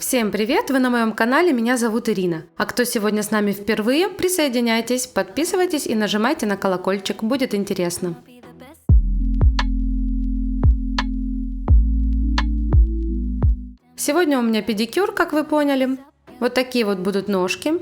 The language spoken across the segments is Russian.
Всем привет! Вы на моем канале, меня зовут Ирина. А кто сегодня с нами впервые, присоединяйтесь, подписывайтесь и нажимайте на колокольчик, будет интересно. Сегодня у меня педикюр, как вы поняли. Вот такие вот будут ножки.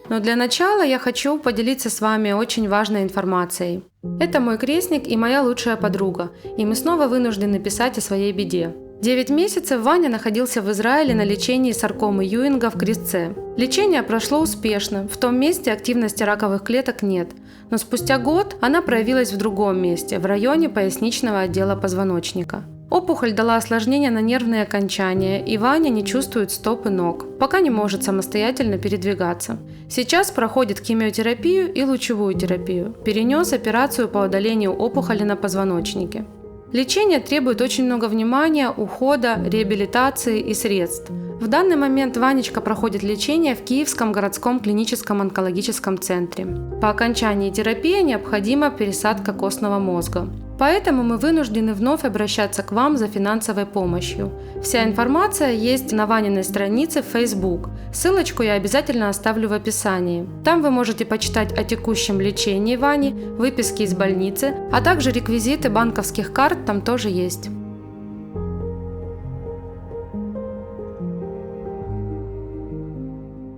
Но для начала я хочу поделиться с вами очень важной информацией. Это мой крестник и моя лучшая подруга, и мы снова вынуждены писать о своей беде. 9 месяцев Ваня находился в Израиле на лечении саркомы Юинга в крестце. Лечение прошло успешно, в том месте активности раковых клеток нет, но спустя год она проявилась в другом месте, в районе поясничного отдела позвоночника. Опухоль дала осложнения на нервные окончания, и Ваня не чувствует стоп и ног, пока не может самостоятельно передвигаться. Сейчас проходит химиотерапию и лучевую терапию. Перенес операцию по удалению опухоли на позвоночнике. Лечение требует очень много внимания, ухода, реабилитации и средств. В данный момент Ванечка проходит лечение в Киевском городском клиническом онкологическом центре. По окончании терапии необходима пересадка костного мозга. Поэтому мы вынуждены вновь обращаться к вам за финансовой помощью. Вся информация есть на Ваниной странице в Facebook. Ссылочку я обязательно оставлю в описании. Там вы можете почитать о текущем лечении Вани, выписки из больницы, а также реквизиты банковских карт там тоже есть.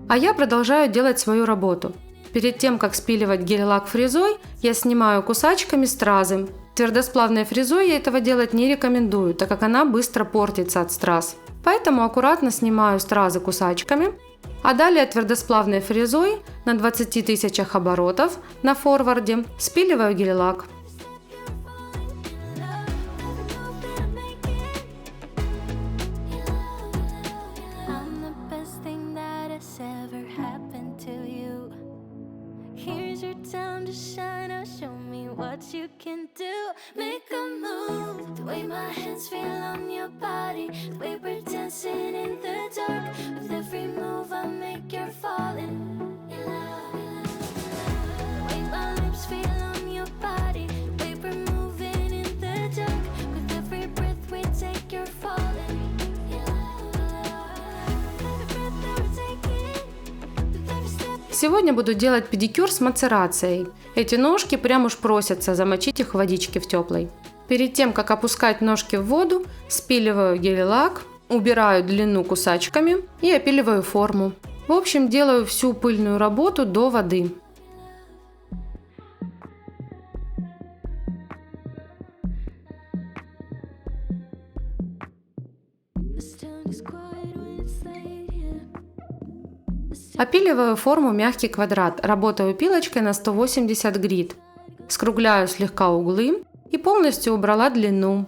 А я продолжаю делать свою работу. Перед тем, как спиливать гель-лак фрезой, я снимаю кусачками стразы. Твердосплавной фрезой я этого делать не рекомендую, так как она быстро портится от страз. Поэтому аккуратно снимаю стразы кусачками, а далее твердосплавной фрезой на 20 тысячах оборотов на форварде спиливаю гель-лак. What you can do, make a move. The way my hands feel on your body, the way we're dancing in the dark. With every move I make, you're falling. The way my lips feel on your body, the way we're moving in the dark. With every breath we take, you're falling. Every breath that we're taking, with every step. Сегодня буду делать педикюр с мацерацией. Эти ножки прям уж просятся замочить их в водичке в теплой. Перед тем, как опускать ножки в воду, спиливаю гель-лак, убираю длину кусачками и опиливаю форму. В общем, делаю всю пыльную работу до воды. Опиливаю форму мягкий квадрат, работаю пилочкой на 180 грит. Скругляю слегка углы и полностью убрала длину.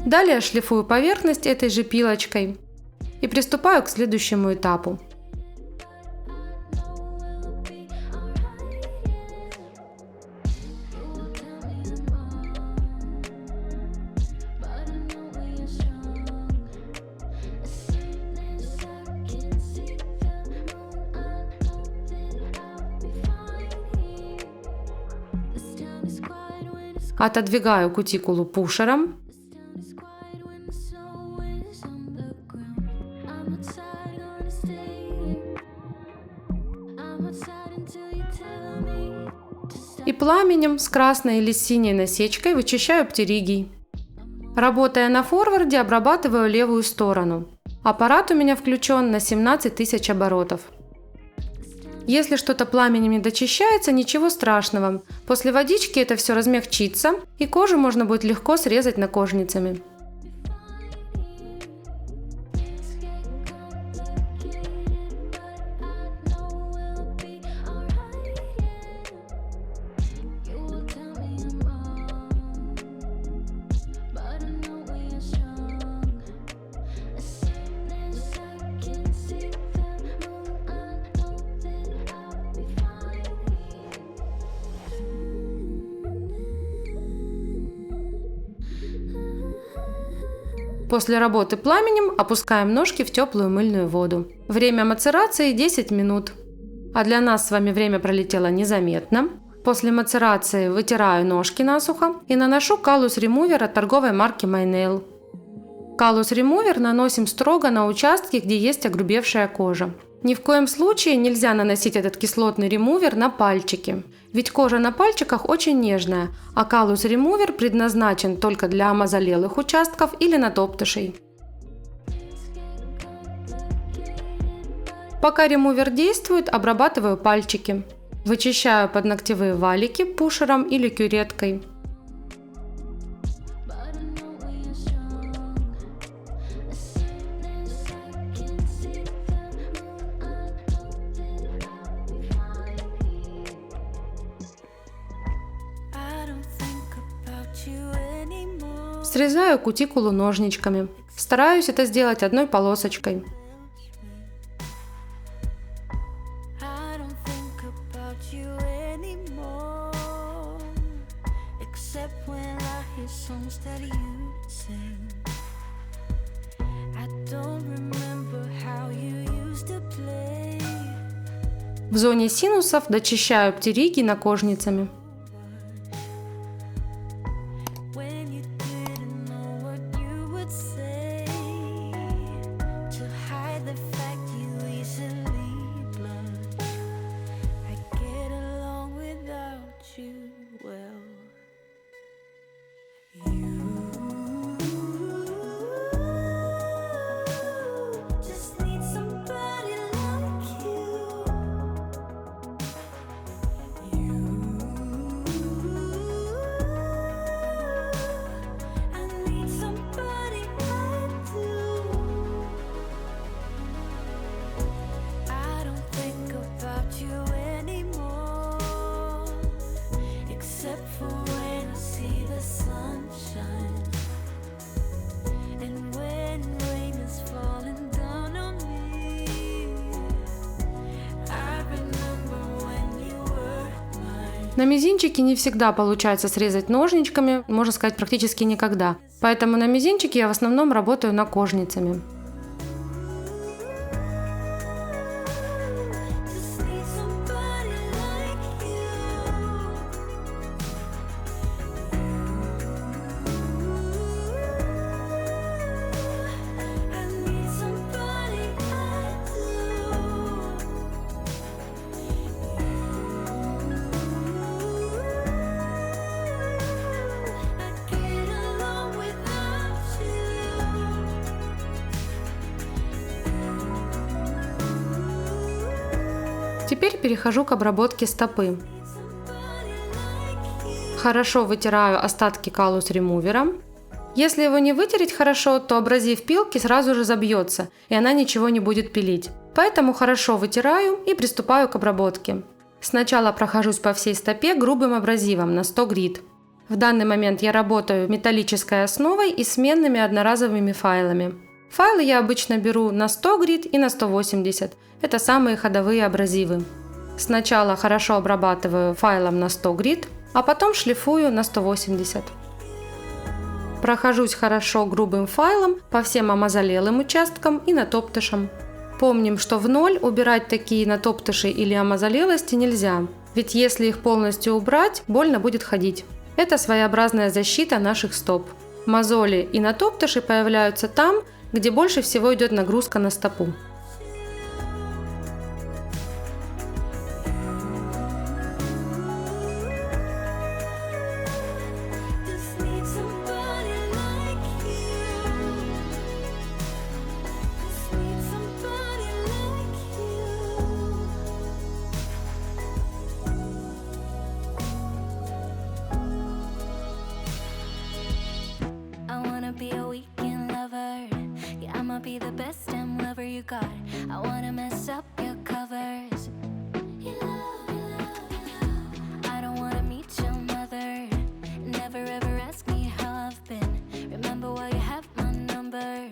Далее шлифую поверхность этой же пилочкой и приступаю к следующему этапу. Отодвигаю кутикулу пушером. И пламенем с красной или синей насечкой вычищаю птеригий. Работая на форварде, обрабатываю левую сторону. Аппарат у меня включен на 17 тысяч оборотов. Если что-то пламенем не дочищается, ничего страшного. После водички это все размягчится, и кожу можно будет легко срезать ножницами. После работы пламенем опускаем ножки в теплую мыльную воду. Время мацерации 10 минут. А для нас с вами время пролетело незаметно. После мацерации вытираю ножки насухо и наношу калус ремувер от торговой марки My Nail. Калус ремувер наносим строго на участки, где есть огрубевшая кожа. Ни в коем случае нельзя наносить этот кислотный ремувер на пальчики, ведь кожа на пальчиках очень нежная, а калус ремувер предназначен только для омазолелых участков или натоптышей. Пока ремувер действует, обрабатываю пальчики. Вычищаю подногтевые валики пушером или кюреткой. Срезаю кутикулу ножничками. Стараюсь это сделать одной полосочкой. В зоне синусов дочищаю птериги накожницами. На мизинчике не всегда получается срезать ножничками, можно сказать, практически никогда. Поэтому на мизинчике я в основном работаю накожницами. Теперь перехожу к обработке стопы. Хорошо вытираю остатки калус ремувером. Если его не вытереть хорошо, то абразив пилки сразу же забьется, и она ничего не будет пилить. Поэтому хорошо вытираю и приступаю к обработке. Сначала прохожусь по всей стопе грубым абразивом на 100 грит. В данный момент я работаю металлической основой и сменными одноразовыми файлами. Файлы я обычно беру на 100 грит и на 180. Это самые ходовые абразивы. Сначала хорошо обрабатываю файлом на 100 грит, а потом шлифую на 180. Прохожусь хорошо грубым файлом по всем омазолелым участкам и натоптышам. Помним, что в ноль убирать такие натоптыши или омазолелости нельзя, ведь если их полностью убрать, больно будет ходить. Это своеобразная защита наших стоп. Мозоли и натоптыши появляются там, где больше всего идет нагрузка на стопу. Be the best damn lover you got. I wanna mess up your covers. I don't wanna meet your mother. Never ever ask me how I've been. Remember why you have my number.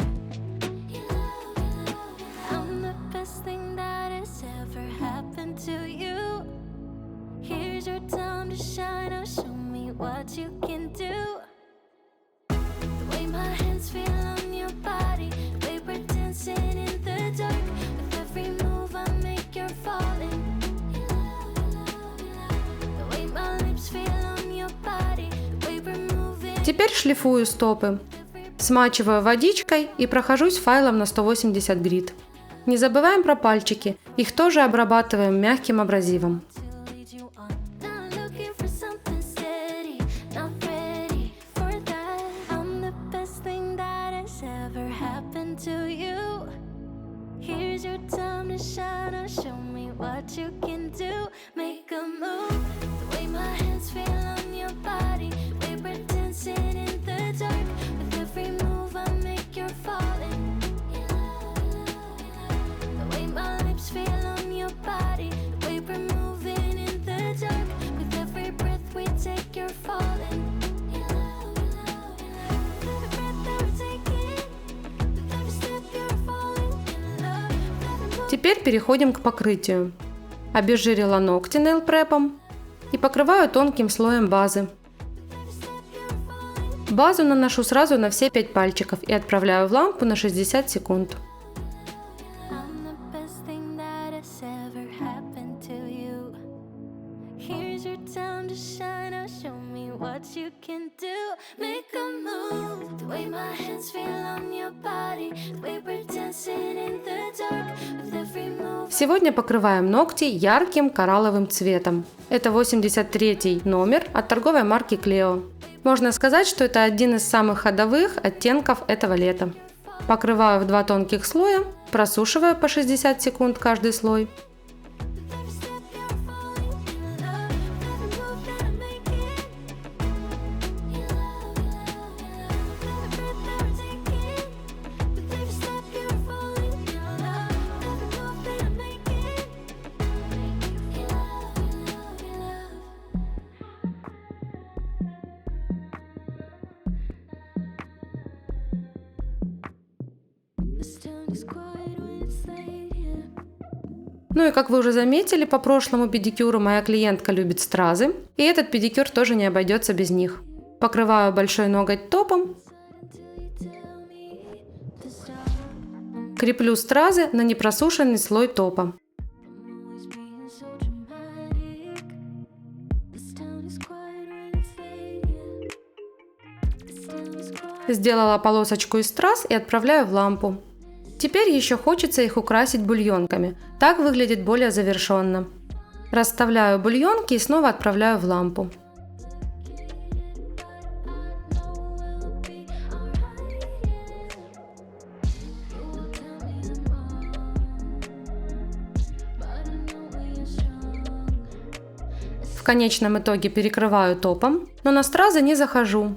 I'm the best thing that has ever happened to you. Here's your time to shine. Now show me what you can do. The way my hands feel on your Теперь шлифую стопы. Смачиваю водичкой и прохожусь файлом на 180 грит. Не забываем про пальчики, их тоже обрабатываем мягким абразивом. Теперь переходим к покрытию. Обезжирила ногти Nail Prep'ом и покрываю тонким слоем базы. Базу наношу сразу на все 5 пальчиков и отправляю в лампу на 60 секунд. Сегодня покрываем ногти ярким коралловым цветом. Это 83 номер от торговой марки Cleo. Можно сказать, что это один из самых ходовых оттенков этого лета. Покрываю в 2 тонких слоя, просушиваю по 60 секунд каждый слой. Ну и как вы уже заметили, по прошлому педикюру моя клиентка любит стразы, и этот педикюр тоже не обойдется без них. Покрываю большой ноготь топом, креплю стразы на непросушенный слой топа. Сделала полосочку из страз и отправляю в лампу. Теперь еще хочется их украсить бульонками. Так выглядит более завершенно. Расставляю бульонки и снова отправляю в лампу. В конечном итоге перекрываю топом, но на стразы не захожу.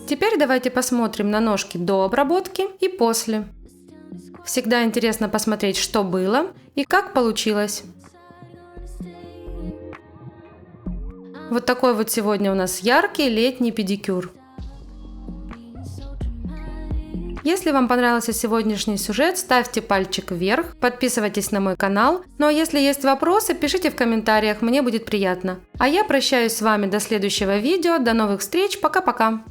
Теперь давайте посмотрим на ножки до обработки и после. Всегда интересно посмотреть, что было и как получилось. Вот такой вот сегодня у нас яркий летний педикюр. Если вам понравился сегодняшний сюжет, ставьте пальчик вверх, подписывайтесь на мой канал. Ну а если есть вопросы, пишите в комментариях, мне будет приятно. А я прощаюсь с вами до следующего видео, до новых встреч, пока-пока!